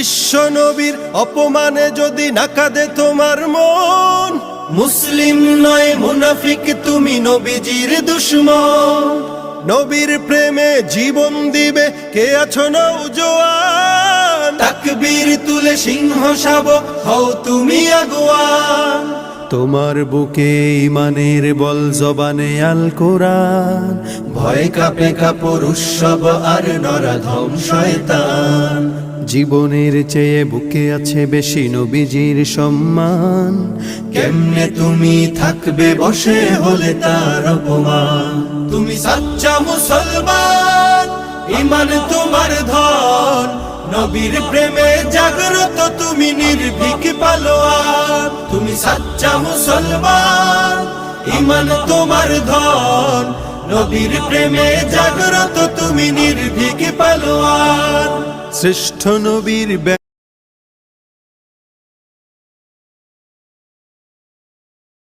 বিশ্ব নবীর অপমানে যদি না কাঁদে তোমার মন, মুসলিম নয় মুনাফিক তুমি নবীজির দুশমন। নবীর প্রেমে জীবন দিবে কে আছো নওজোয়ান, তাকবীর তুলে সিংহ শাবক হও তুমি আগুয়ান। তোমার বুকে ইমানের বল জবানে আল কোরআন, ভয় কাঁপে কাপড় উৎসব আর নরাধম শয়তান। জীবনের চেয়ে বুকে আছে বেশি নবীজির সম্মান, কেমনে তুমি থাকবে বসে হলে তার অপমান। তুমি সাচ্চা মুসলমান, ইমান তোমার ধন, নবীর প্রেমে জাগ্রত তুমি নির্ভীক পালোয়ান। তুমি সাচ্চা মুসলমান, ইমান তোমার ধন, নবীর প্রেমে জাগ্রত তুমি নির্ভীক পালোয়ান। শ্রেষ্ঠ নবীর